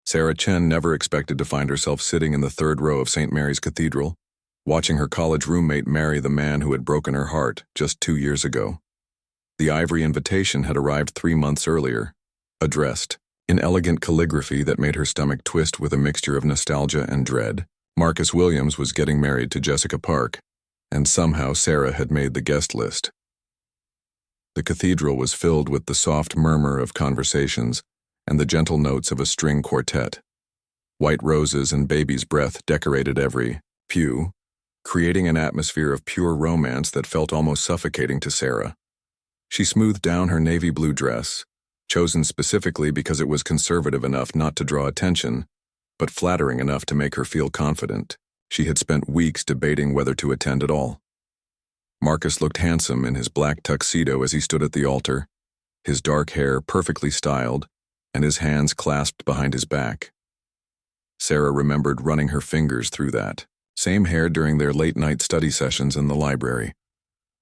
Sarah Chen never expected to find herself sitting in the third row of St. Mary's Cathedral, watching her college roommate marry the man who had broken her heart just 2 years ago. The ivory invitation had arrived 3 months earlier, addressed, in elegant calligraphy that made her stomach twist with a mixture of nostalgia and dread. Marcus Williams was getting married to Jessica Park, and somehow Sarah had made the guest list. The cathedral was filled with the soft murmur of conversations and the gentle notes of a string quartet. White roses and baby's breath decorated every pew, creating an atmosphere of pure romance that felt almost suffocating to Sarah. She smoothed down her navy blue dress, chosen specifically because it was conservative enough not to draw attention, but flattering enough to make her feel confident. She had spent weeks debating whether to attend at all. Marcus looked handsome in his black tuxedo as he stood at the altar, his dark hair perfectly styled, and his hands clasped behind his back. Sarah remembered running her fingers through that same hair during their late-night study sessions in the library.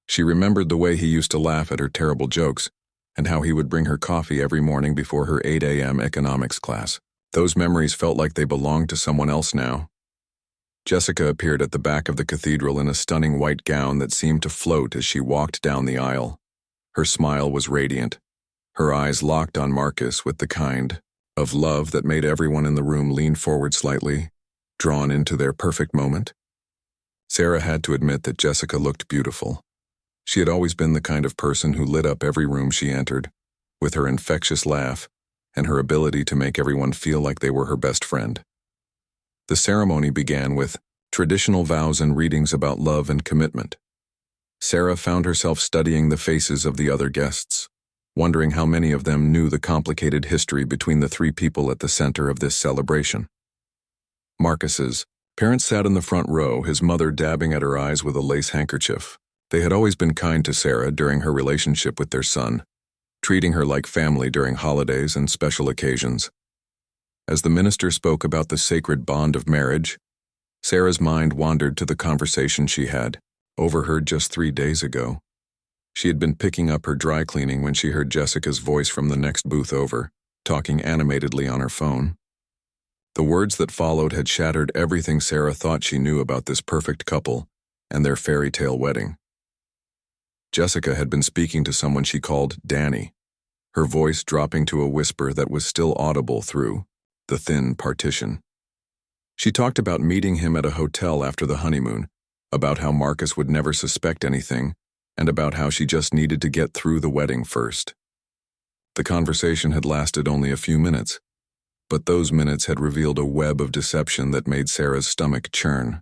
She remembered the way he used to laugh at her terrible jokes, and how he would bring her coffee every morning before her 8 a.m. economics class. Those memories felt like they belonged to someone else now. Jessica appeared at the back of the cathedral in a stunning white gown that seemed to float as she walked down the aisle. Her smile was radiant, her eyes locked on Marcus with the kind of love that made everyone in the room lean forward slightly, drawn into their perfect moment. Sarah had to admit that Jessica looked beautiful. She had always been the kind of person who lit up every room she entered, with her infectious laugh and her ability to make everyone feel like they were her best friend. The ceremony began with traditional vows and readings about love and commitment. Sarah found herself studying the faces of the other guests, wondering how many of them knew the complicated history between the 3 people at the center of this celebration. Marcus's parents sat in the front row, his mother dabbing at her eyes with a lace handkerchief. They had always been kind to Sarah during her relationship with their son, treating her like family during holidays and special occasions. As the minister spoke about the sacred bond of marriage, Sarah's mind wandered to the conversation she had overheard just 3 days ago. She had been picking up her dry cleaning when she heard Jessica's voice from the next booth over, talking animatedly on her phone. The words that followed had shattered everything Sarah thought she knew about this perfect couple and their fairy tale wedding. Jessica had been speaking to someone she called Danny, her voice dropping to a whisper that was still audible through the thin partition. She talked about meeting him at a hotel after the honeymoon, about how Marcus would never suspect anything, and about how she just needed to get through the wedding first. The conversation had lasted only a few minutes, but those minutes had revealed a web of deception that made Sarah's stomach churn.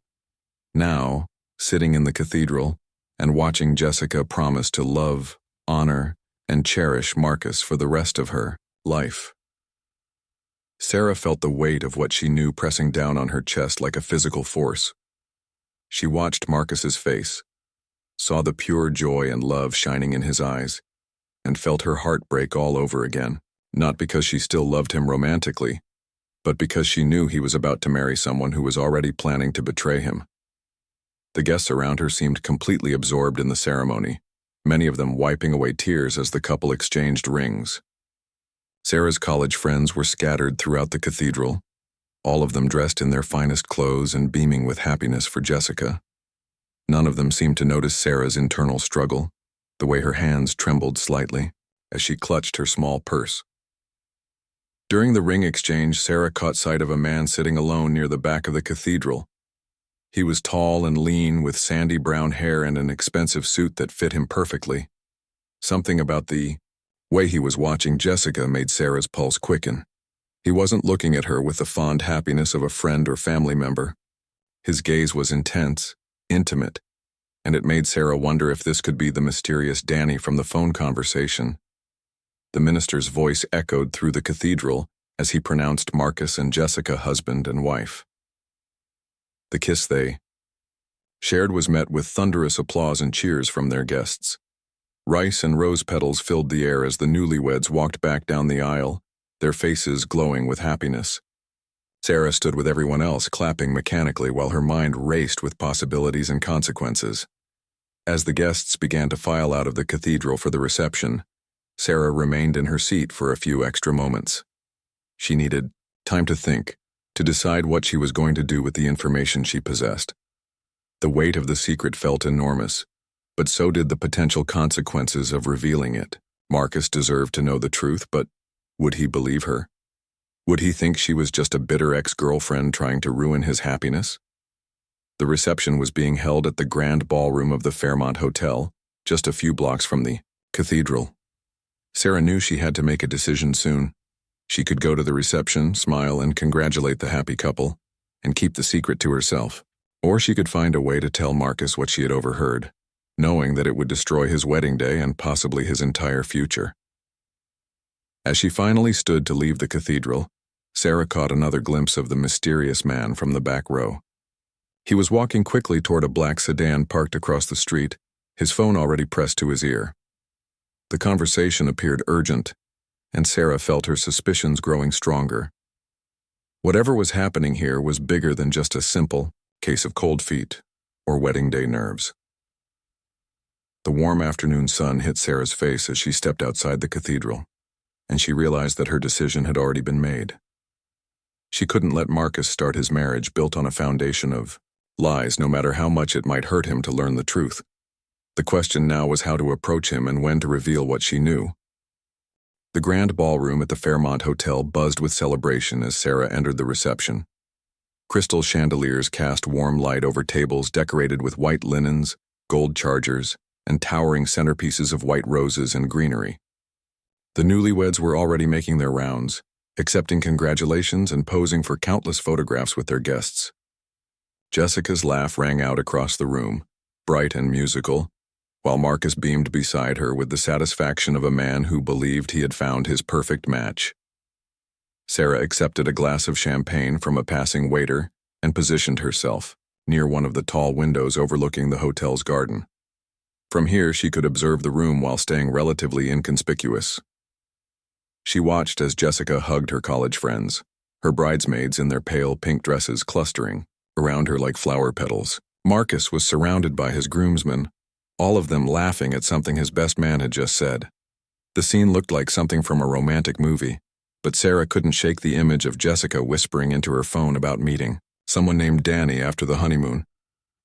Now, sitting in the cathedral, and watching Jessica promise to love, honor, and cherish Marcus for the rest of her life. Sarah felt the weight of what she knew pressing down on her chest like a physical force. She watched Marcus's face, saw the pure joy and love shining in his eyes, and felt her heart break all over again, not because she still loved him romantically, but because she knew he was about to marry someone who was already planning to betray him. The guests around her seemed completely absorbed in the ceremony, many of them wiping away tears as the couple exchanged rings. Sarah's college friends were scattered throughout the cathedral, all of them dressed in their finest clothes and beaming with happiness for Jessica. None of them seemed to notice Sarah's internal struggle, the way her hands trembled slightly as she clutched her small purse. During the ring exchange, Sarah caught sight of a man sitting alone near the back of the cathedral. He was tall and lean, with sandy brown hair and an expensive suit that fit him perfectly. Something about the way he was watching Jessica made Sarah's pulse quicken. He wasn't looking at her with the fond happiness of a friend or family member. His gaze was intense, intimate, and it made Sarah wonder if this could be the mysterious Danny from the phone conversation. The minister's voice echoed through the cathedral as he pronounced Marcus and Jessica husband and wife. The kiss they shared was met with thunderous applause and cheers from their guests. Rice and rose petals filled the air as the newlyweds walked back down the aisle, their faces glowing with happiness. Sarah stood with everyone else, clapping mechanically while her mind raced with possibilities and consequences. As the guests began to file out of the cathedral for the reception, Sarah remained in her seat for a few extra moments. She needed Time to think, to decide what she was going to do with the information she possessed. The weight of the secret felt enormous, but so did the potential consequences of revealing it. Marcus deserved to know the truth, but would he believe her? Would he think she was just a bitter ex-girlfriend trying to ruin his happiness? The reception was being held at the grand ballroom of the Fairmont Hotel, just a few blocks from the cathedral. Sarah knew she had to make a decision soon. She could go to the reception, smile, and congratulate the happy couple, and keep the secret to herself. Or she could find a way to tell Marcus what she had overheard, knowing that it would destroy his wedding day and possibly his entire future. As she finally stood to leave the cathedral, Sarah caught another glimpse of the mysterious man from the back row. He was walking quickly toward a black sedan parked across the street, his phone already pressed to his ear. The conversation appeared urgent, and Sarah felt her suspicions growing stronger. Whatever was happening here was bigger than just a simple case of cold feet or wedding day nerves. The warm afternoon sun hit Sarah's face as she stepped outside the cathedral, and she realized that her decision had already been made. She couldn't let Marcus start his marriage built on a foundation of lies, no matter how much it might hurt him to learn the truth. The question now was how to approach him and when to reveal what she knew. The grand ballroom at the Fairmont Hotel buzzed with celebration as Sarah entered the reception. Crystal chandeliers cast warm light over tables decorated with white linens, gold chargers, and towering centerpieces of white roses and greenery. The newlyweds were already making their rounds, accepting congratulations and posing for countless photographs with their guests. Jessica's laugh rang out across the room, bright and musical, while Marcus beamed beside her with the satisfaction of a man who believed he had found his perfect match. Sarah accepted a glass of champagne from a passing waiter and positioned herself near one of the tall windows overlooking the hotel's garden. From here, she could observe the room while staying relatively inconspicuous. She watched as Jessica hugged her college friends, her bridesmaids in their pale pink dresses clustering around her like flower petals. Marcus was surrounded by his groomsmen, all of them laughing at something his best man had just said. The scene looked like something from a romantic movie, but Sarah couldn't shake the image of Jessica whispering into her phone about meeting someone named Danny after the honeymoon.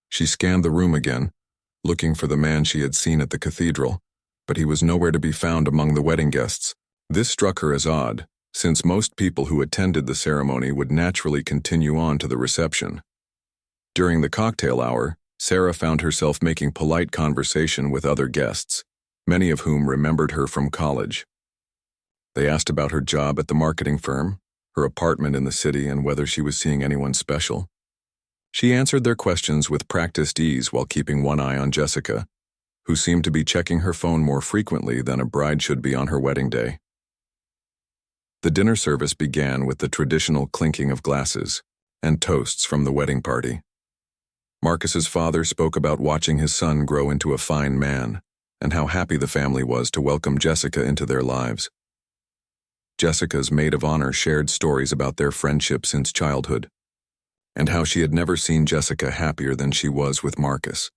She scanned the room again, looking for the man she had seen at the cathedral, but he was nowhere to be found among the wedding guests. This struck her as odd, since most people who attended the ceremony would naturally continue on to the reception. During the cocktail hour, Sarah found herself making polite conversation with other guests, many of whom remembered her from college. They asked about her job at the marketing firm, her apartment in the city, and whether she was seeing anyone special. She answered their questions with practiced ease while keeping one eye on Jessica, who seemed to be checking her phone more frequently than a bride should be on her wedding day. The dinner service began with the traditional clinking of glasses and toasts from the wedding party. Marcus's father spoke about watching his son grow into a fine man and how happy the family was to welcome Jessica into their lives. Jessica's maid of honor shared stories about their friendship since childhood and how she had never seen Jessica happier than she was with Marcus.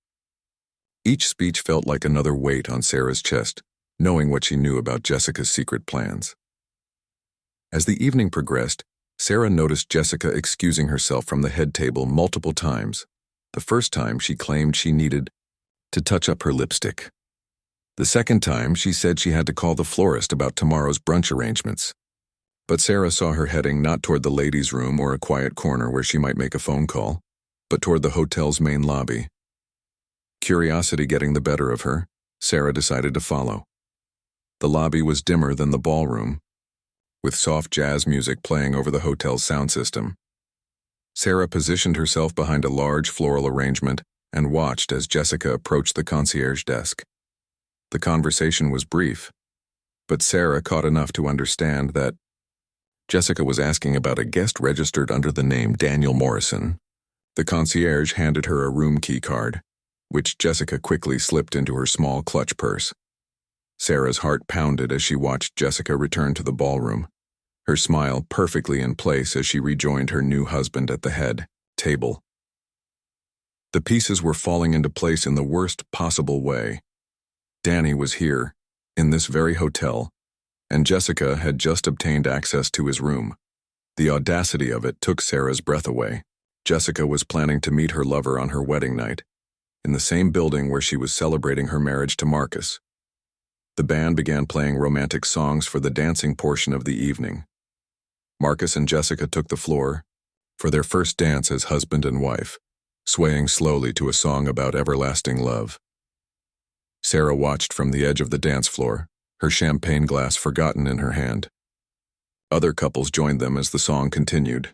Each speech felt like another weight on Sarah's chest, knowing what she knew about Jessica's secret plans. As the evening progressed, Sarah noticed Jessica excusing herself from the head table multiple times. The first time, she claimed she needed to touch up her lipstick. The second time, she said she had to call the florist about tomorrow's brunch arrangements. But Sarah saw her heading not toward the ladies' room or a quiet corner where she might make a phone call, but toward the hotel's main lobby. Curiosity getting the better of her, Sarah decided to follow. The lobby was dimmer than the ballroom, with soft jazz music playing over the hotel's sound system. Sarah positioned herself behind a large floral arrangement and watched as Jessica approached the concierge desk. The conversation was brief, but Sarah caught enough to understand that Jessica was asking about a guest registered under the name Daniel Morrison. The concierge handed her a room key card, which Jessica quickly slipped into her small clutch purse. Sarah's heart pounded as she watched Jessica return to the ballroom, her smile perfectly in place as she rejoined her new husband at the head table. The pieces were falling into place in the worst possible way. Danny was here, in this very hotel, and Jessica had just obtained access to his room. The audacity of it took Sarah's breath away. Jessica was planning to meet her lover on her wedding night, in the same building where she was celebrating her marriage to Marcus. The band began playing romantic songs for the dancing portion of the evening. Marcus and Jessica took the floor for their first dance as husband and wife, swaying slowly to a song about everlasting love. Sarah watched from the edge of the dance floor, her champagne glass forgotten in her hand. Other couples joined them as the song continued,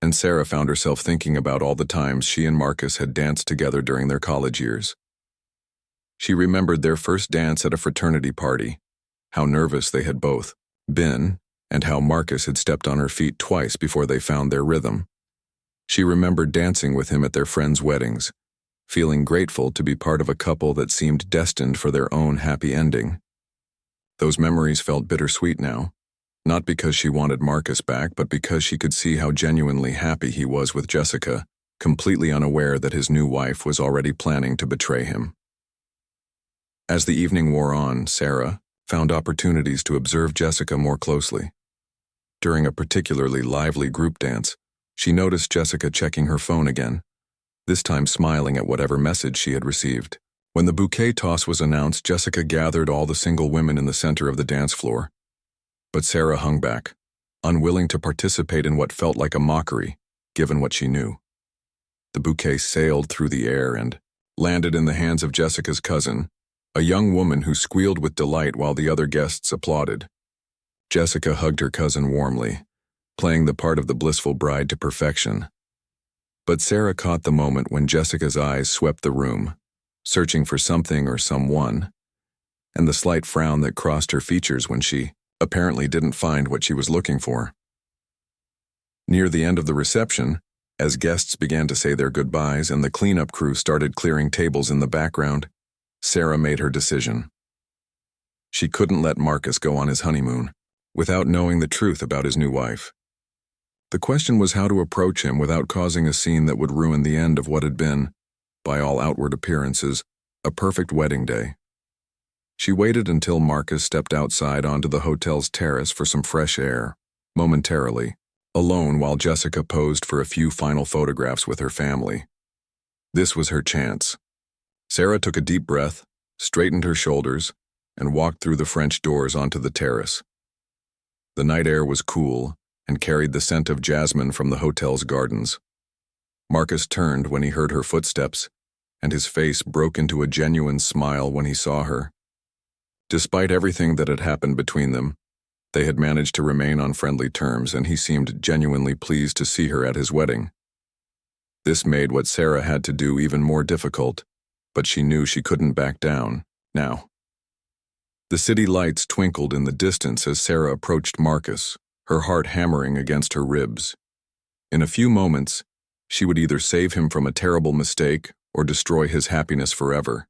and Sarah found herself thinking about all the times she and Marcus had danced together during their college years. She remembered their first dance at a fraternity party, how nervous they had both been, and how Marcus had stepped on her feet twice before they found their rhythm. She remembered dancing with him at their friends' weddings, feeling grateful to be part of a couple that seemed destined for their own happy ending. Those memories felt bittersweet now, not because she wanted Marcus back, but because she could see how genuinely happy he was with Jessica, completely unaware that his new wife was already planning to betray him. As the evening wore on, Sarah found opportunities to observe Jessica more closely. During a particularly lively group dance, she noticed Jessica checking her phone again, this time smiling at whatever message she had received. When the bouquet toss was announced, Jessica gathered all the single women in the center of the dance floor. But Sarah hung back, unwilling to participate in what felt like a mockery, given what she knew. The bouquet sailed through the air and landed in the hands of Jessica's cousin, a young woman who squealed with delight while the other guests applauded. Jessica hugged her cousin warmly, playing the part of the blissful bride to perfection. But Sarah caught the moment when Jessica's eyes swept the room, searching for something or someone, and the slight frown that crossed her features when she apparently didn't find what she was looking for. Near the end of the reception, as guests began to say their goodbyes and the cleanup crew started clearing tables in the background, Sarah made her decision. She couldn't let Marcus go on his honeymoon without knowing the truth about his new wife. The question was how to approach him without causing a scene that would ruin the end of what had been, by all outward appearances, a perfect wedding day. She waited until Marcus stepped outside onto the hotel's terrace for some fresh air, momentarily, alone while Jessica posed for a few final photographs with her family. This was her chance. Sarah took a deep breath, straightened her shoulders, and walked through the French doors onto the terrace. The night air was cool and carried the scent of jasmine from the hotel's gardens. Marcus turned when he heard her footsteps, and his face broke into a genuine smile when he saw her. Despite everything that had happened between them, they had managed to remain on friendly terms, and he seemed genuinely pleased to see her at his wedding. This made what Sarah had to do even more difficult, but she knew she couldn't back down, now. The city lights twinkled in the distance as Sarah approached Marcus, her heart hammering against her ribs. In a few moments, she would either save him from a terrible mistake or destroy his happiness forever.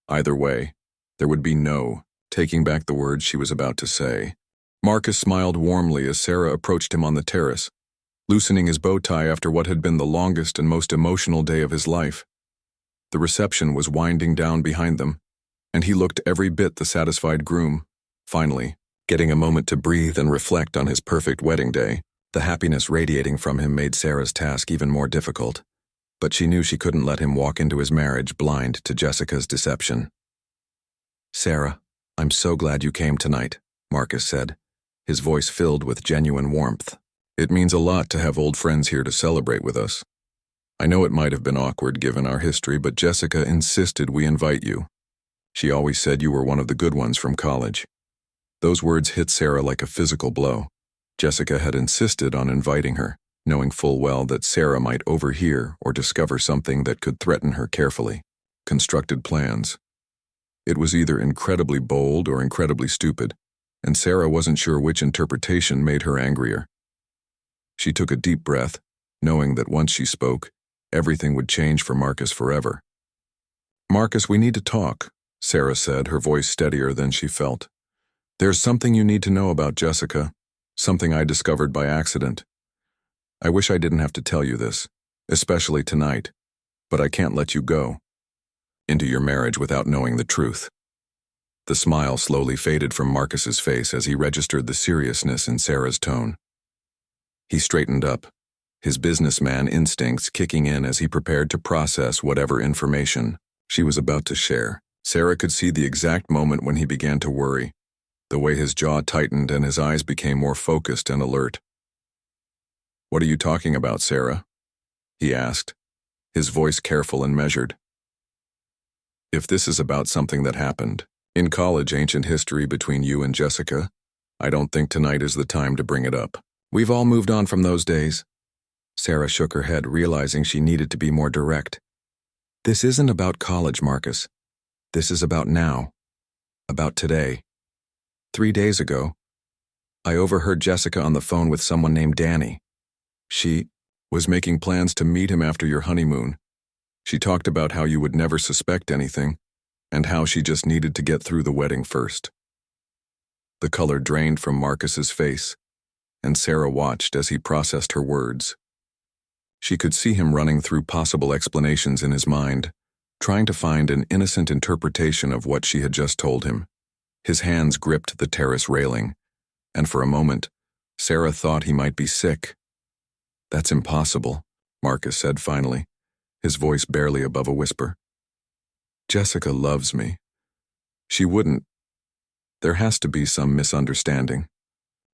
Either way, there would be no taking back the words she was about to say. Marcus smiled warmly as Sarah approached him on the terrace, loosening his bow tie after what had been the longest and most emotional day of his life. The reception was winding down behind them, and he looked every bit the satisfied groom. Finally, getting a moment to breathe and reflect on his perfect wedding day, the happiness radiating from him made Sarah's task even more difficult. But she knew she couldn't let him walk into his marriage blind to Jessica's deception. "Sarah, I'm so glad you came tonight," Marcus said, his voice filled with genuine warmth. "It means a lot to have old friends here to celebrate with us. I know it might have been awkward given our history, but Jessica insisted we invite you. She always said you were one of the good ones from college." Those words hit Sarah like a physical blow. Jessica had insisted on inviting her, knowing full well that Sarah might overhear or discover something that could threaten her carefully constructed plans. It was either incredibly bold or incredibly stupid, and Sarah wasn't sure which interpretation made her angrier. She took a deep breath, knowing that once she spoke, everything would change for Marcus forever. "Marcus, we need to talk," Sarah said, her voice steadier than she felt. "There's something you need to know about Jessica, something I discovered by accident. I wish I didn't have to tell you this, especially tonight, but I can't let you go into your marriage without knowing the truth." The smile slowly faded from Marcus's face as he registered the seriousness in Sarah's tone. He straightened up, his businessman instincts kicking in as he prepared to process whatever information she was about to share. Sarah could see the exact moment when he began to worry, the way his jaw tightened and his eyes became more focused and alert. "What are you talking about, Sarah?" he asked, his voice careful and measured. "If this is about something that happened in college, ancient history between you and Jessica, I don't think tonight is the time to bring it up. We've all moved on from those days." Sarah shook her head, realizing she needed to be more direct. "This isn't about college, Marcus. This is about now. About today. 3 days ago, I overheard Jessica on the phone with someone named Danny. She was making plans to meet him after your honeymoon. She talked about how you would never suspect anything, and how she just needed to get through the wedding first." The color drained from Marcus's face, and Sarah watched as he processed her words. She could see him running through possible explanations in his mind, trying to find an innocent interpretation of what she had just told him. His hands gripped the terrace railing, and for a moment, Sarah thought he might be sick. "That's impossible," Marcus said finally, his voice barely above a whisper. "Jessica loves me. She wouldn't. There has to be some misunderstanding.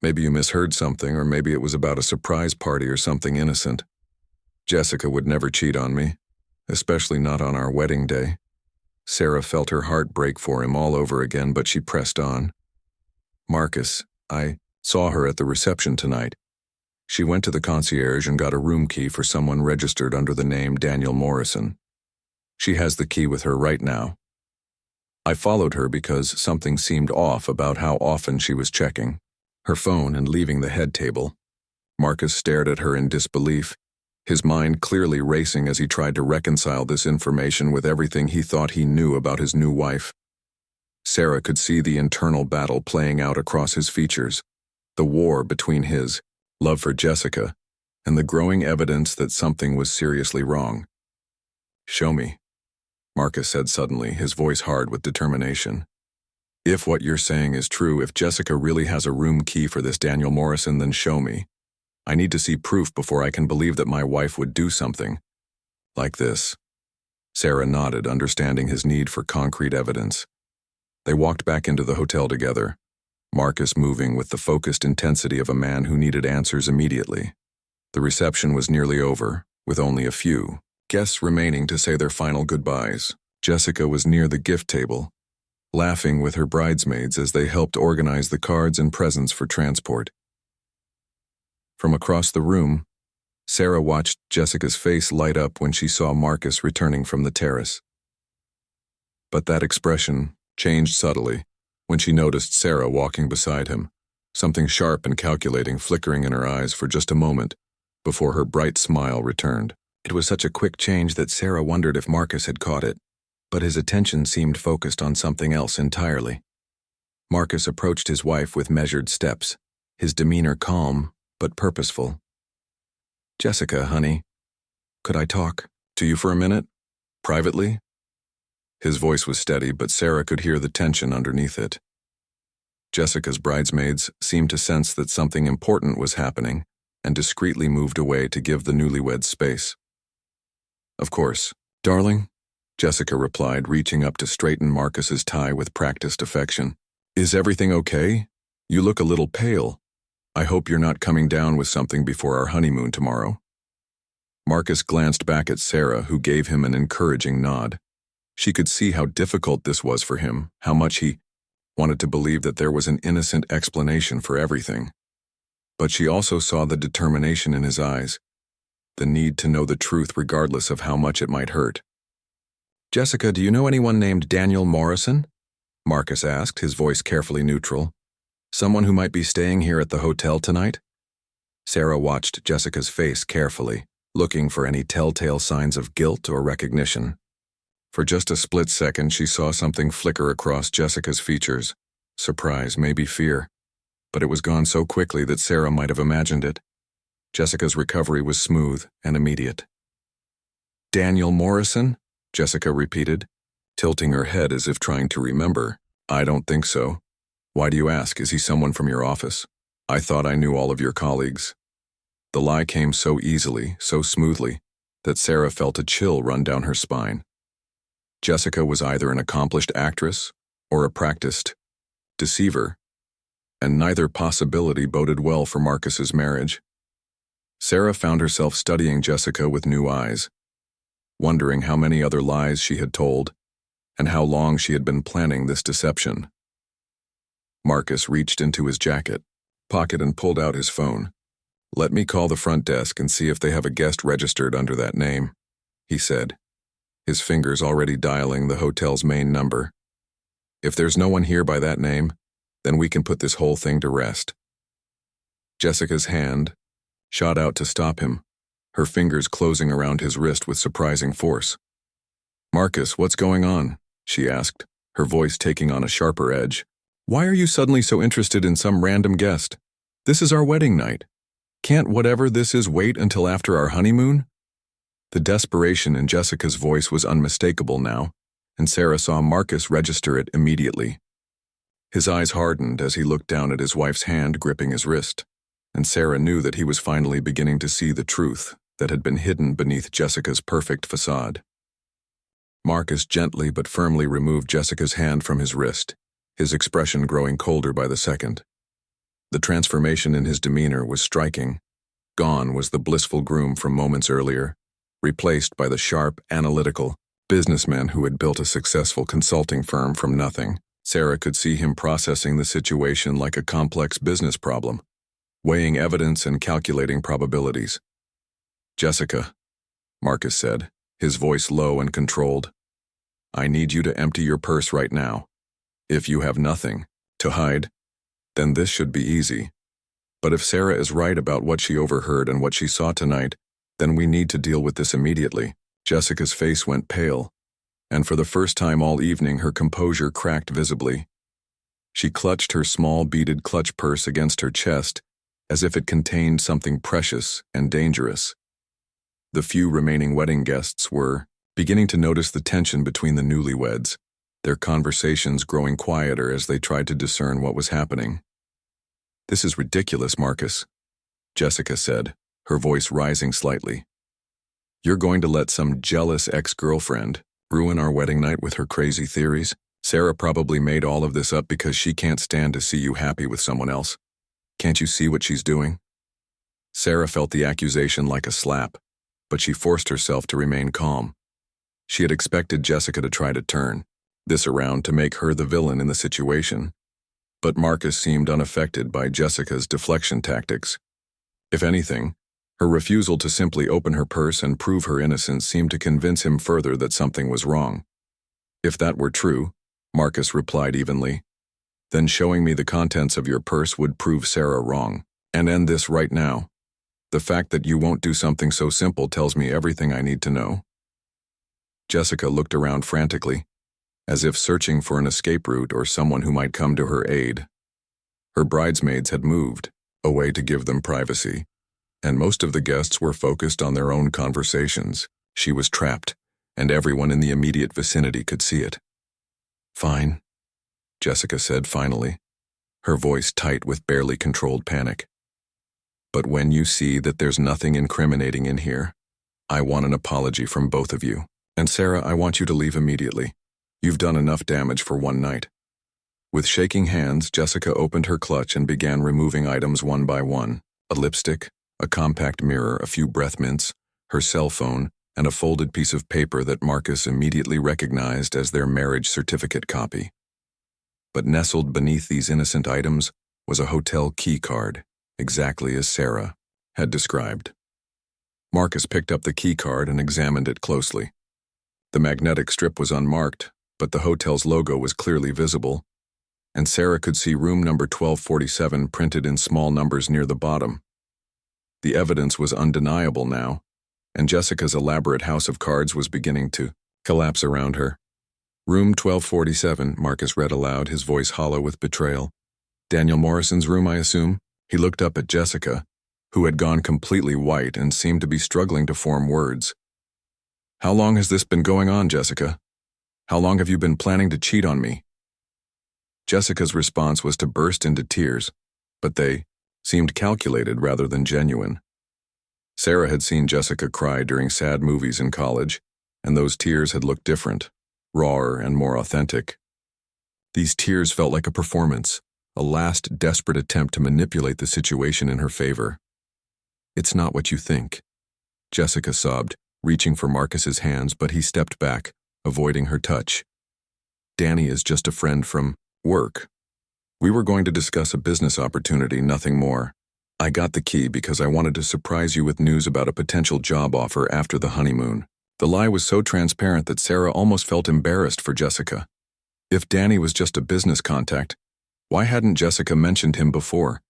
Maybe you misheard something, or maybe it was about a surprise party or something innocent. Jessica would never cheat on me, especially not on our wedding day." Sarah felt her heart break for him all over again, but she pressed on. "Marcus, I saw her at the reception tonight. She went to the concierge and got a room key for someone registered under the name Daniel Morrison. She has the key with her right now. I followed her because something seemed off about how often she was checking her phone and leaving the head table." Marcus stared at her in disbelief, his mind clearly racing as he tried to reconcile this information with everything he thought he knew about his new wife. Sarah could see the internal battle playing out across his features, the war between his love for Jessica and the growing evidence that something was seriously wrong. "Show me," Marcus said suddenly, his voice hard with determination. "If what you're saying is true, if Jessica really has a room key for this Daniel Morrison, then show me. I need to see proof before I can believe that my wife would do something like this." Sarah nodded, understanding his need for concrete evidence. They walked back into the hotel together, Marcus moving with the focused intensity of a man who needed answers immediately. The reception was nearly over, with only a few guests remaining to say their final goodbyes. Jessica was near the gift table, laughing with her bridesmaids as they helped organize the cards and presents for transport. From across the room, Sarah watched Jessica's face light up when she saw Marcus returning from the terrace. But that expression changed subtly when she noticed Sarah walking beside him, something sharp and calculating flickering in her eyes for just a moment before her bright smile returned. It was such a quick change that Sarah wondered if Marcus had caught it, but his attention seemed focused on something else entirely. Marcus approached his wife with measured steps, his demeanor calm but purposeful. "Jessica, honey, could I talk to you for a minute? Privately?" His voice was steady, but Sarah could hear the tension underneath it. Jessica's bridesmaids seemed to sense that something important was happening and discreetly moved away to give the newlyweds space. "Of course, darling," Jessica replied, reaching up to straighten Marcus's tie with practiced affection. "Is everything okay? You look a little pale. I hope you're not coming down with something before our honeymoon tomorrow." Marcus glanced back at Sarah, who gave him an encouraging nod. She could see how difficult this was for him, how much he wanted to believe that there was an innocent explanation for everything. But she also saw the determination in his eyes, the need to know the truth regardless of how much it might hurt. "Jessica, do you know anyone named Daniel Morrison?" Marcus asked, his voice carefully neutral. "Someone who might be staying here at the hotel tonight?" Sarah watched Jessica's face carefully, looking for any telltale signs of guilt or recognition. For just a split second, she saw something flicker across Jessica's features. Surprise, maybe fear. But it was gone so quickly that Sarah might have imagined it. Jessica's recovery was smooth and immediate. "Daniel Morrison?" Jessica repeated, tilting her head as if trying to remember. "I don't think so. Why do you ask? Is he someone from your office? I thought I knew all of your colleagues." The lie came so easily, so smoothly, that Sarah felt a chill run down her spine. Jessica was either an accomplished actress or a practiced deceiver, and neither possibility boded well for Marcus's marriage. Sarah found herself studying Jessica with new eyes, wondering how many other lies she had told and how long she had been planning this deception. Marcus reached into his jacket pocket and pulled out his phone. "Let me call the front desk and see if they have a guest registered under that name," he said, his fingers already dialing the hotel's main number. "If there's no one here by that name, then we can put this whole thing to rest." Jessica's hand shot out to stop him, her fingers closing around his wrist with surprising force. "Marcus, what's going on?" she asked, her voice taking on a sharper edge. "Why are you suddenly so interested in some random guest? This is our wedding night. Can't whatever this is wait until after our honeymoon?" The desperation in Jessica's voice was unmistakable now, and Sarah saw Marcus register it immediately. His eyes hardened as he looked down at his wife's hand gripping his wrist, and Sarah knew that he was finally beginning to see the truth that had been hidden beneath Jessica's perfect facade. Marcus gently but firmly removed Jessica's hand from his wrist, his expression growing colder by the second. The transformation in his demeanor was striking. Gone was the blissful groom from moments earlier, replaced by the sharp, analytical businessman who had built a successful consulting firm from nothing. Sarah could see him processing the situation like a complex business problem, weighing evidence and calculating probabilities. "Jessica," Marcus said, his voice low and controlled, "I need you to empty your purse right now. If you have nothing to hide, then this should be easy. But if Sarah is right about what she overheard and what she saw tonight, then we need to deal with this immediately." Jessica's face went pale, and for the first time all evening her composure cracked visibly. She clutched her small beaded clutch purse against her chest as if it contained something precious and dangerous. The few remaining wedding guests were beginning to notice the tension between the newlyweds, their conversations growing quieter as they tried to discern what was happening. "This is ridiculous, Marcus," Jessica said, her voice rising slightly. "You're going to let some jealous ex-girlfriend ruin our wedding night with her crazy theories? Sarah probably made all of this up because she can't stand to see you happy with someone else. Can't you see what she's doing?" Sarah felt the accusation like a slap, but she forced herself to remain calm. She had expected Jessica to try to turn this around to make her the villain in the situation, but Marcus seemed unaffected by Jessica's deflection tactics. If anything, her refusal to simply open her purse and prove her innocence seemed to convince him further that something was wrong. "If that were true," Marcus replied evenly, "then showing me the contents of your purse would prove Sarah wrong. And end this right now. The fact that you won't do something so simple tells me everything I need to know." Jessica looked around frantically, as if searching for an escape route or someone who might come to her aid. Her bridesmaids had moved away to give them privacy, and most of the guests were focused on their own conversations. She was trapped, and everyone in the immediate vicinity could see it. "Fine," Jessica said finally, her voice tight with barely controlled panic. "But when you see that there's nothing incriminating in here, I want an apology from both of you. And Sarah, I want you to leave immediately. You've done enough damage for one night." With shaking hands, Jessica opened her clutch and began removing items one by one: a lipstick, a compact mirror, a few breath mints, her cell phone, and a folded piece of paper that Marcus immediately recognized as their marriage certificate copy. But nestled beneath these innocent items was a hotel key card, exactly as Sarah had described. Marcus picked up the key card and examined it closely. The magnetic strip was unmarked, but the hotel's logo was clearly visible, and Sarah could see room number 1247 printed in small numbers near the bottom. The evidence was undeniable now, and Jessica's elaborate house of cards was beginning to collapse around her. "Room 1247, Marcus read aloud, his voice hollow with betrayal. "Daniel Morrison's room, I assume?" He looked up at Jessica, who had gone completely white and seemed to be struggling to form words. "How long has this been going on, Jessica? How long have you been planning to cheat on me?" Jessica's response was to burst into tears, but they seemed calculated rather than genuine. Sarah had seen Jessica cry during sad movies in college, and those tears had looked different, rawer and more authentic. These tears felt like a performance, a last desperate attempt to manipulate the situation in her favor. "It's not what you think," Jessica sobbed, reaching for Marcus's hands, but he stepped back, avoiding her touch. "Danny is just a friend from work. We were going to discuss a business opportunity, nothing more. I got the key because I wanted to surprise you with news about a potential job offer after the honeymoon." The lie was so transparent that Sarah almost felt embarrassed for Jessica. If Danny was just a business contact, why hadn't Jessica mentioned him before?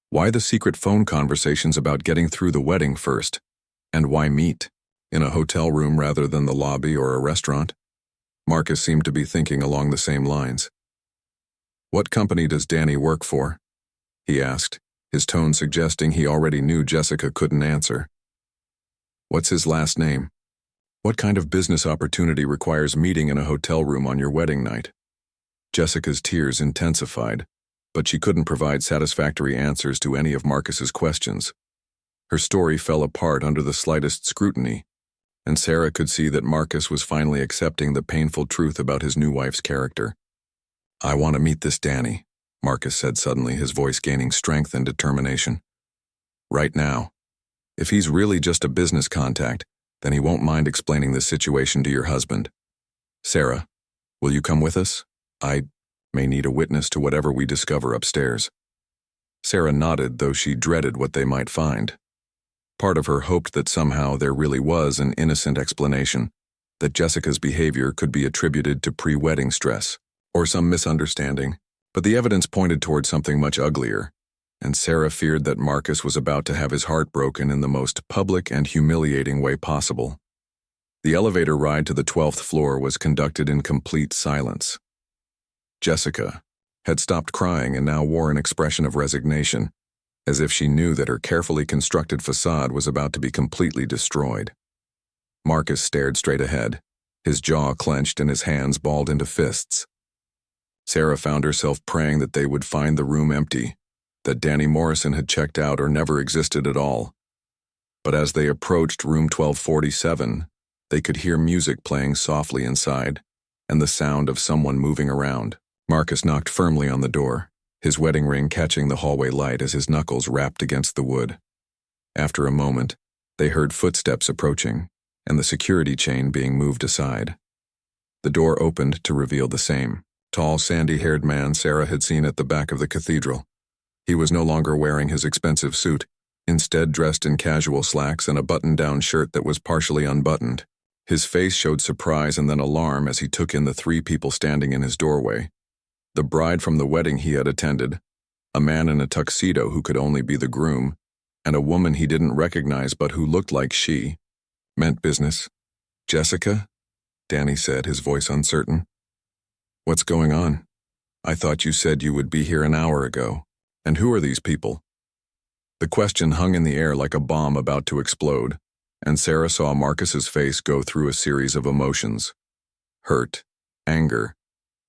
Why the secret phone conversations about getting through the wedding first? And why meet? In a hotel room rather than the lobby or a restaurant? Marcus seemed to be thinking along the same lines. "What company does Danny work for?" he asked, his tone suggesting he already knew Jessica couldn't answer. "What's his last name? What kind of business opportunity requires meeting in a hotel room on your wedding night?" Jessica's tears intensified, but she couldn't provide satisfactory answers to any of Marcus's questions. Her story fell apart under the slightest scrutiny, and Sarah could see that Marcus was finally accepting the painful truth about his new wife's character. "I want to meet this Danny," Marcus said suddenly, his voice gaining strength and determination. "Right now. If he's really just a business contact, then he won't mind explaining this situation to your husband. Sarah, will you come with us? I may need a witness to whatever we discover upstairs." Sarah nodded, though she dreaded what they might find. Part of her hoped that somehow there really was an innocent explanation, that Jessica's behavior could be attributed to pre-wedding stress, or some misunderstanding, but the evidence pointed toward something much uglier, and Sarah feared that Marcus was about to have his heart broken in the most public and humiliating way possible. The elevator ride to the 12th floor was conducted in complete silence. Jessica had stopped crying and now wore an expression of resignation, as if she knew that her carefully constructed facade was about to be completely destroyed. Marcus stared straight ahead, his jaw clenched and his hands balled into fists. Sarah found herself praying that they would find the room empty, that Danny Morrison had checked out or never existed at all. But as they approached room 1247, they could hear music playing softly inside, and the sound of someone moving around. Marcus knocked firmly on the door, his wedding ring catching the hallway light as his knuckles rapped against the wood. After a moment, they heard footsteps approaching, and the security chain being moved aside. The door opened to reveal the same tall, sandy-haired man Sarah had seen at the back of the cathedral. He was no longer wearing his expensive suit, instead dressed in casual slacks and a button-down shirt that was partially unbuttoned. His face showed surprise and then alarm as he took in the three people standing in his doorway. The bride from the wedding he had attended, a man in a tuxedo who could only be the groom, and a woman he didn't recognize but who looked like she. "Meant business." "Jessica?" Danny said, his voice uncertain. "What's going on? I thought you said you would be here an hour ago. And who are these people?" The question hung in the air like a bomb about to explode, and Sarah saw Marcus's face go through a series of emotions. Hurt, anger,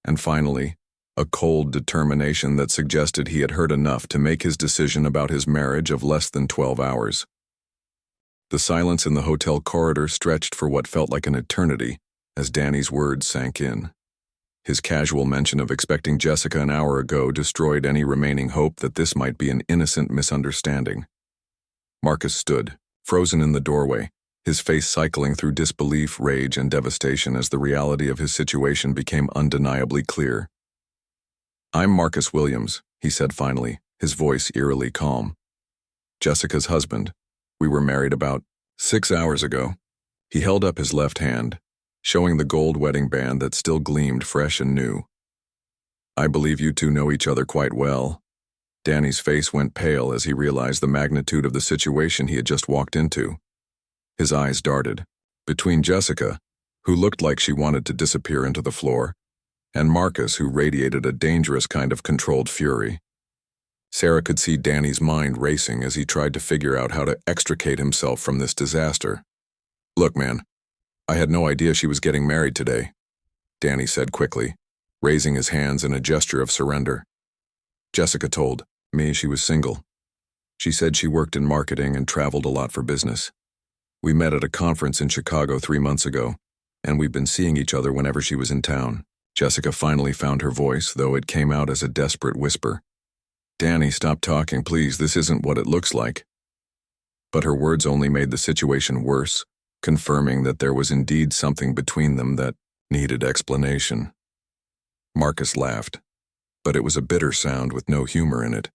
and finally, a cold determination that suggested he had heard enough to make his decision about his marriage of less than 12 hours. The silence in the hotel corridor stretched for what felt like an eternity as Danny's words sank in. His casual mention of expecting Jessica an hour ago destroyed any remaining hope that this might be an innocent misunderstanding. Marcus stood, frozen in the doorway, his face cycling through disbelief, rage, and devastation as the reality of his situation became undeniably clear. "I'm Marcus Williams," he said finally, his voice eerily calm. "Jessica's husband. We were married about 6 hours ago." He held up his left hand, showing the gold wedding band that still gleamed fresh and new. "I believe you two know each other quite well." Danny's face went pale as he realized the magnitude of the situation he had just walked into. His eyes darted between Jessica, who looked like she wanted to disappear into the floor, and Marcus, who radiated a dangerous kind of controlled fury. Sarah could see Danny's mind racing as he tried to figure out how to extricate himself from this disaster. "Look, man, I had no idea she was getting married today," Danny said quickly, raising his hands in a gesture of surrender. "Jessica told me she was single." She said she worked in marketing and traveled a lot for business. We met at a conference in Chicago 3 months ago, and we've been seeing each other whenever she was in town. Jessica finally found her voice, though it came out as a desperate whisper. Danny, stop talking, please. This isn't what it looks like. But her words only made the situation worse, confirming that there was indeed something between them that needed explanation. Marcus laughed, but it was a bitter sound with no humor in it.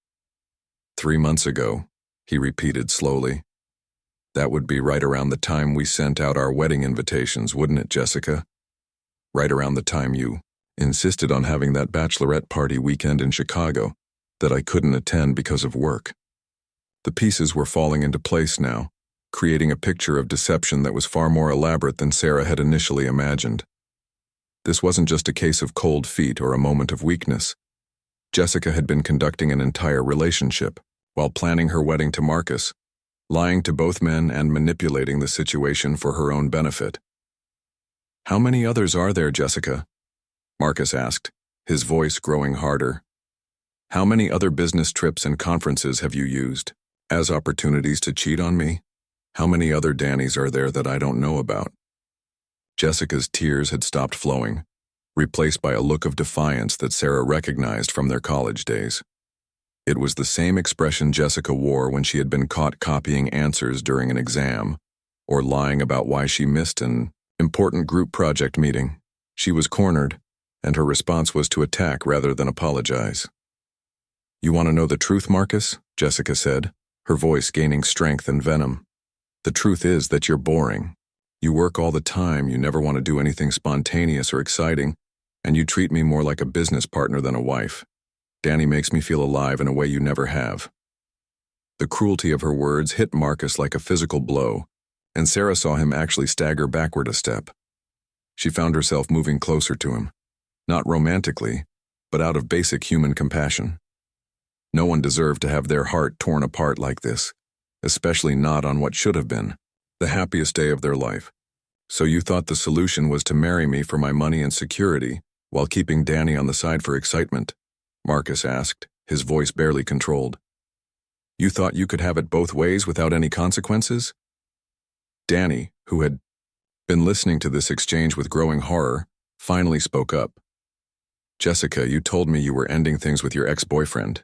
3 months ago, he repeated slowly. That would be right around the time we sent out our wedding invitations, wouldn't it, Jessica? Right around the time you insisted on having that bachelorette party weekend in Chicago that I couldn't attend because of work. The pieces were falling into place now, creating a picture of deception that was far more elaborate than Sarah had initially imagined. This wasn't just a case of cold feet or a moment of weakness. Jessica had been conducting an entire relationship while planning her wedding to Marcus, lying to both men and manipulating the situation for her own benefit. How many others are there, Jessica? Marcus asked, his voice growing harder. How many other business trips and conferences have you used as opportunities to cheat on me? How many other Dannys are there that I don't know about? Jessica's tears had stopped flowing, replaced by a look of defiance that Sarah recognized from their college days. It was the same expression Jessica wore when she had been caught copying answers during an exam, or lying about why she missed an important group project meeting. She was cornered, and her response was to attack rather than apologize. You want to know the truth, Marcus? Jessica said, her voice gaining strength and venom. The truth is that you're boring. You work all the time, you never want to do anything spontaneous or exciting, and you treat me more like a business partner than a wife. Danny makes me feel alive in a way you never have. The cruelty of her words hit Marcus like a physical blow, and Sarah saw him actually stagger backward a step. She found herself moving closer to him, not romantically, but out of basic human compassion. No one deserved to have their heart torn apart like this, especially not on what should have been the happiest day of their life. So you thought the solution was to marry me for my money and security, while keeping Danny on the side for excitement? Marcus asked, his voice barely controlled. You thought you could have it both ways without any consequences? Danny, who had been listening to this exchange with growing horror, finally spoke up. Jessica, you told me you were ending things with your ex-boyfriend.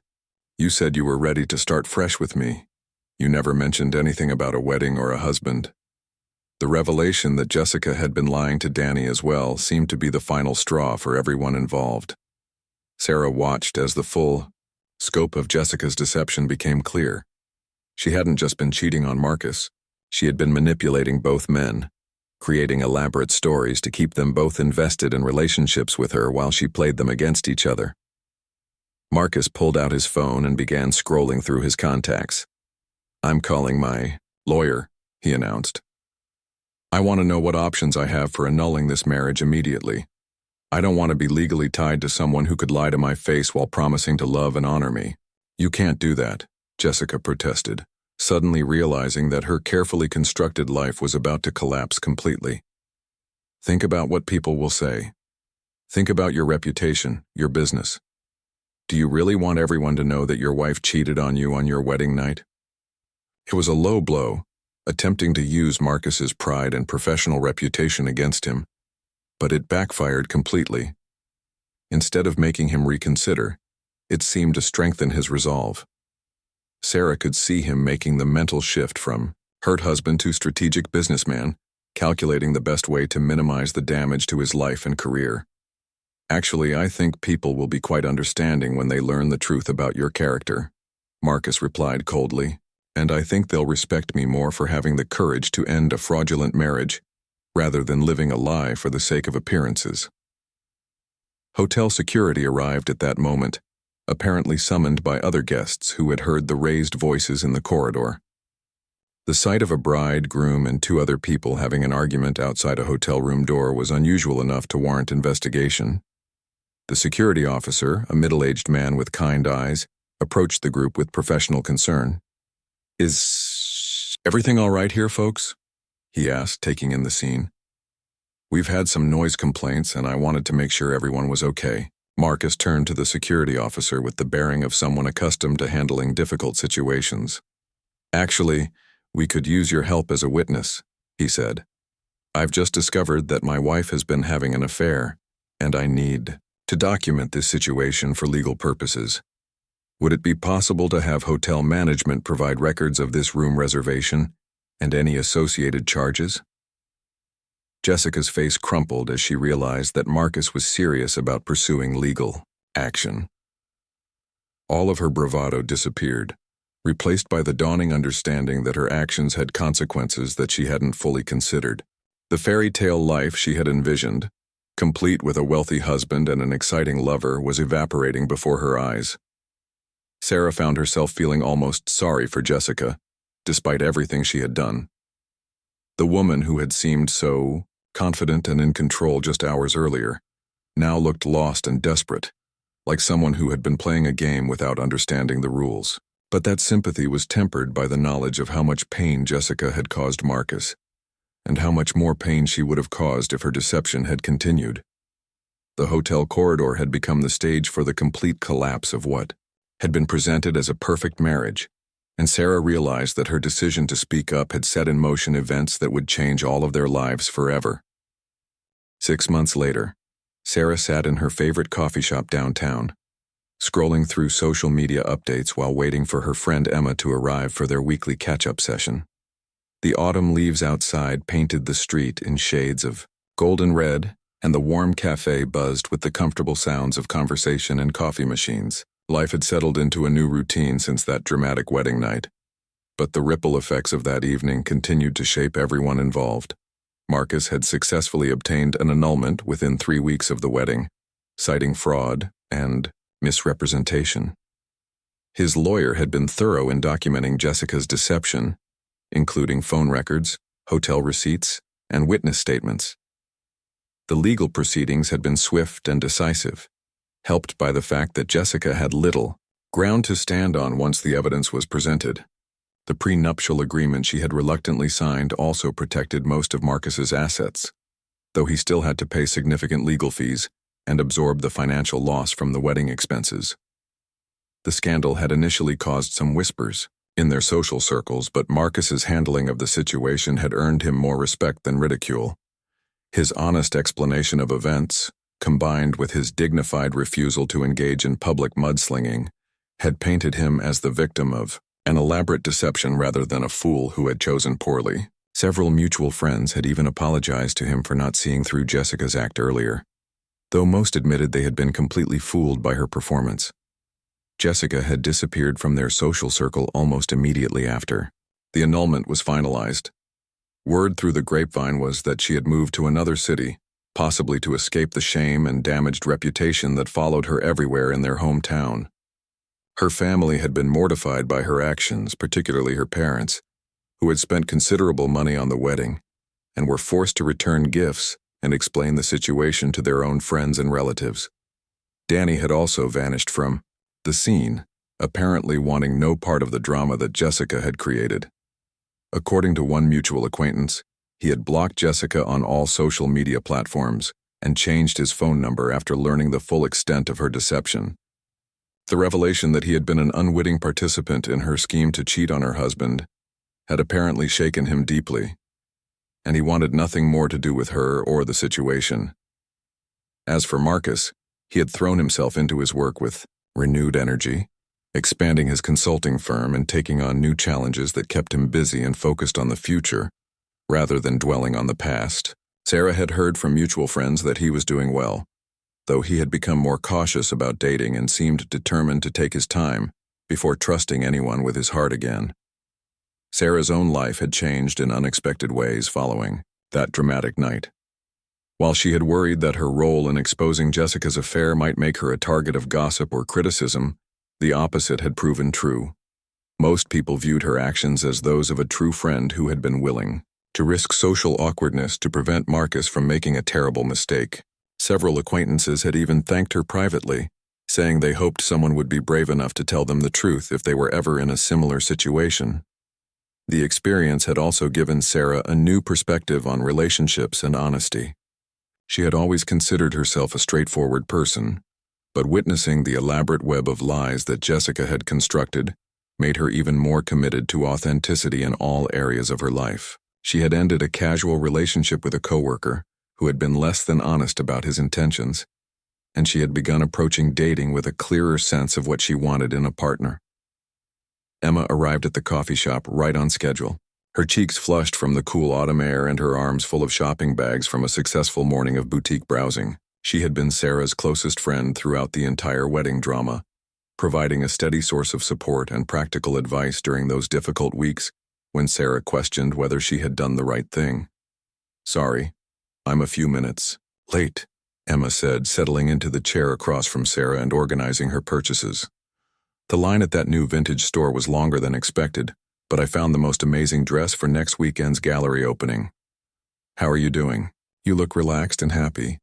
You said you were ready to start fresh with me. You never mentioned anything about a wedding or a husband. The revelation that Jessica had been lying to Danny as well seemed to be the final straw for everyone involved. Sarah watched as the full scope of Jessica's deception became clear. She hadn't just been cheating on Marcus. She had been manipulating both men, creating elaborate stories to keep them both invested in relationships with her while she played them against each other. Marcus pulled out his phone and began scrolling through his contacts. I'm calling my lawyer, he announced. I want to know what options I have for annulling this marriage immediately. I don't want to be legally tied to someone who could lie to my face while promising to love and honor me. You can't do that, Jessica protested, suddenly realizing that her carefully constructed life was about to collapse completely. Think about what people will say. Think about your reputation, your business. Do you really want everyone to know that your wife cheated on you on your wedding night? It was a low blow, attempting to use Marcus's pride and professional reputation against him, but it backfired completely. Instead of making him reconsider, it seemed to strengthen his resolve. Sarah could see him making the mental shift from hurt husband to strategic businessman, calculating the best way to minimize the damage to his life and career. Actually, I think people will be quite understanding when they learn the truth about your character, Marcus replied coldly, and I think they'll respect me more for having the courage to end a fraudulent marriage, rather than living a lie for the sake of appearances. Hotel security arrived at that moment, apparently summoned by other guests who had heard the raised voices in the corridor. The sight of a bride, groom, and 2 other people having an argument outside a hotel room door was unusual enough to warrant investigation. The security officer, a middle-aged man with kind eyes, approached the group with professional concern. Is everything all right here, folks? He asked, taking in the scene. We've had some noise complaints, and I wanted to make sure everyone was okay. Marcus turned to the security officer with the bearing of someone accustomed to handling difficult situations. "Actually, we could use your help as a witness," he said. "I've just discovered that my wife has been having an affair, and I need to document this situation for legal purposes. Would it be possible to have hotel management provide records of this room reservation and any associated charges?" Jessica's face crumpled as she realized that Marcus was serious about pursuing legal action. All of her bravado disappeared, replaced by the dawning understanding that her actions had consequences that she hadn't fully considered. The fairy tale life she had envisioned, complete with a wealthy husband and an exciting lover, was evaporating before her eyes. Sarah found herself feeling almost sorry for Jessica, despite everything she had done. The woman who had seemed so confident and in control just hours earlier now looked lost and desperate, like someone who had been playing a game without understanding the rules. But that sympathy was tempered by the knowledge of how much pain Jessica had caused Marcus, and how much more pain she would have caused if her deception had continued. The hotel corridor had become the stage for the complete collapse of what had been presented as a perfect marriage, and Sarah realized that her decision to speak up had set in motion events that would change all of their lives forever. 6 months later, Sarah sat in her favorite coffee shop downtown, scrolling through social media updates while waiting for her friend Emma to arrive for their weekly catch-up session. The autumn leaves outside painted the street in shades of golden red, and the warm cafe buzzed with the comfortable sounds of conversation and coffee machines. Life had settled into a new routine since that dramatic wedding night, but the ripple effects of that evening continued to shape everyone involved. Marcus had successfully obtained an annulment within 3 weeks of the wedding, citing fraud and misrepresentation. His lawyer had been thorough in documenting Jessica's deception, including phone records, hotel receipts, and witness statements. The legal proceedings had been swift and decisive, helped by the fact that Jessica had little ground to stand on once the evidence was presented. The prenuptial agreement she had reluctantly signed also protected most of Marcus's assets, though he still had to pay significant legal fees and absorb the financial loss from the wedding expenses. The scandal had initially caused some whispers in their social circles, but Marcus's handling of the situation had earned him more respect than ridicule. His honest explanation of events, combined with his dignified refusal to engage in public mudslinging, had painted him as the victim of an elaborate deception rather than a fool who had chosen poorly. Several mutual friends had even apologized to him for not seeing through Jessica's act earlier, though most admitted they had been completely fooled by her performance. Jessica had disappeared from their social circle almost immediately after the annulment was finalized. Word through the grapevine was that she had moved to another city, possibly to escape the shame and damaged reputation that followed her everywhere in their hometown. Her family had been mortified by her actions, particularly her parents, who had spent considerable money on the wedding, and were forced to return gifts and explain the situation to their own friends and relatives. Danny had also vanished from the scene, apparently wanting no part of the drama that Jessica had created. According to one mutual acquaintance, he had blocked Jessica on all social media platforms and changed his phone number after learning the full extent of her deception. The revelation that he had been an unwitting participant in her scheme to cheat on her husband had apparently shaken him deeply, and he wanted nothing more to do with her or the situation. As for Marcus, he had thrown himself into his work with renewed energy, expanding his consulting firm and taking on new challenges that kept him busy and focused on the future, rather than dwelling on the past. Sarah had heard from mutual friends that he was doing well, though he had become more cautious about dating and seemed determined to take his time before trusting anyone with his heart again. Sarah's own life had changed in unexpected ways following that dramatic night. While she had worried that her role in exposing Jessica's affair might make her a target of gossip or criticism, the opposite had proven true. Most people viewed her actions as those of a true friend who had been willing to risk social awkwardness to prevent Marcus from making a terrible mistake. Several acquaintances had even thanked her privately, saying they hoped someone would be brave enough to tell them the truth if they were ever in a similar situation. The experience had also given Sarah a new perspective on relationships and honesty. She had always considered herself a straightforward person, But witnessing the elaborate web of lies that Jessica had constructed made her even more committed to authenticity in all areas of her life. She had ended a casual relationship with a coworker who had been less than honest about his intentions, and she had begun approaching dating with a clearer sense of what she wanted in a partner. Emma arrived at the coffee shop right on schedule, her cheeks flushed from the cool autumn air and her arms full of shopping bags from a successful morning of boutique browsing. She had been Sarah's closest friend throughout the entire wedding drama, providing a steady source of support and practical advice during those difficult weeks when Sarah questioned whether she had done the right thing. "Sorry, I'm a few minutes late," Emma said, settling into the chair across from Sarah and organizing her purchases. "The line at that new vintage store was longer than expected, but I found the most amazing dress for next weekend's gallery opening." "How are you doing? You look relaxed and happy."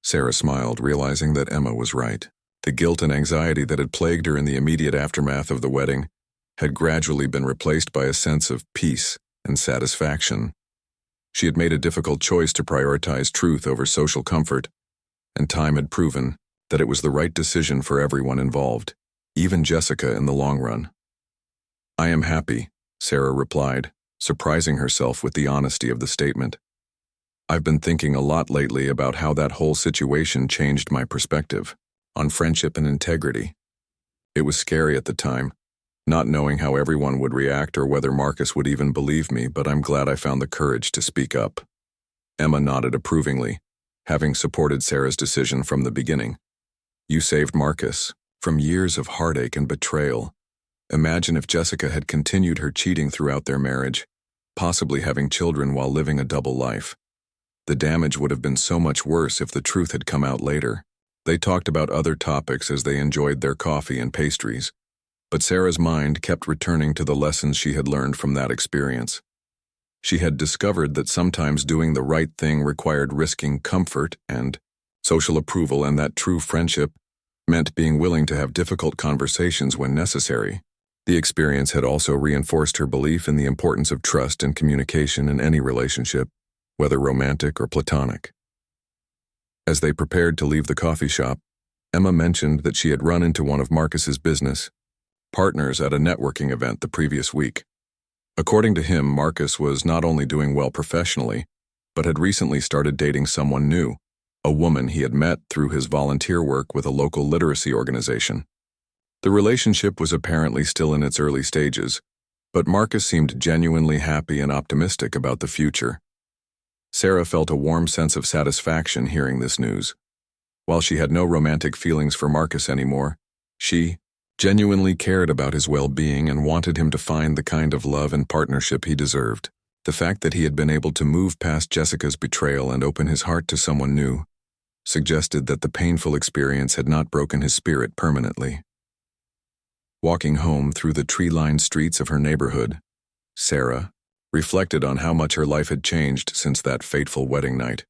Sarah smiled, realizing that Emma was right. The guilt and anxiety that had plagued her in the immediate aftermath of the wedding had gradually been replaced by a sense of peace and satisfaction. She had made a difficult choice to prioritize truth over social comfort, and time had proven that it was the right decision for everyone involved, even Jessica in the long run. "I am happy," Sarah replied, surprising herself with the honesty of the statement. "I've been thinking a lot lately about how that whole situation changed my perspective on friendship and integrity. It was scary at the time, not knowing how everyone would react or whether Marcus would even believe me, but I'm glad I found the courage to speak up." Emma nodded approvingly, having supported Sarah's decision from the beginning. "You saved Marcus from years of heartache and betrayal. Imagine if Jessica had continued her cheating throughout their marriage, possibly having children while living a double life. The damage would have been so much worse if the truth had come out later." They talked about other topics as they enjoyed their coffee and pastries, but Sarah's mind kept returning to the lessons she had learned from that experience. She had discovered that sometimes doing the right thing required risking comfort and social approval, and that true friendship meant being willing to have difficult conversations when necessary. The experience had also reinforced her belief in the importance of trust and communication in any relationship, whether romantic or platonic. As they prepared to leave the coffee shop, Emma mentioned that she had run into one of Marcus's business partners at a networking event the previous week. According to him, Marcus was not only doing well professionally, but had recently started dating someone new, a woman he had met through his volunteer work with a local literacy organization. The relationship was apparently still in its early stages, but Marcus seemed genuinely happy and optimistic about the future. Sarah felt a warm sense of satisfaction hearing this news. While she had no romantic feelings for Marcus anymore, she genuinely cared about his well-being and wanted him to find the kind of love and partnership he deserved. The fact that he had been able to move past Jessica's betrayal and open his heart to someone new suggested that the painful experience had not broken his spirit permanently. Walking home through the tree-lined streets of her neighborhood, Sarah reflected on how much her life had changed since that fateful wedding night.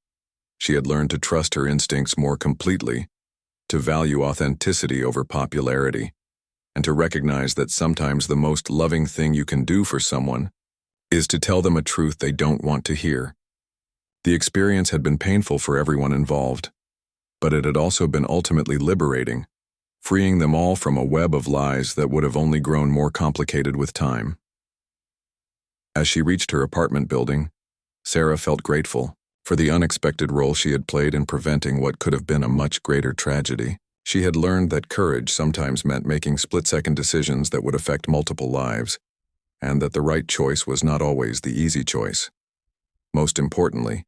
She had learned to trust her instincts more completely, to value authenticity over popularity, and to recognize that sometimes the most loving thing you can do for someone is to tell them a truth they don't want to hear. The experience had been painful for everyone involved, but it had also been ultimately liberating, freeing them all from a web of lies that would have only grown more complicated with time. As she reached her apartment building, Sarah felt grateful for the unexpected role she had played in preventing what could have been a much greater tragedy. She had learned that courage sometimes meant making split-second decisions that would affect multiple lives, and that the right choice was not always the easy choice. Most importantly,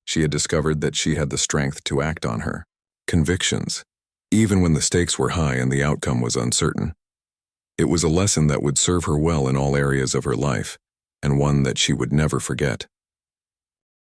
she had discovered that she had the strength to act on her convictions, even when the stakes were high and the outcome was uncertain. It was a lesson that would serve her well in all areas of her life, and one that she would never forget.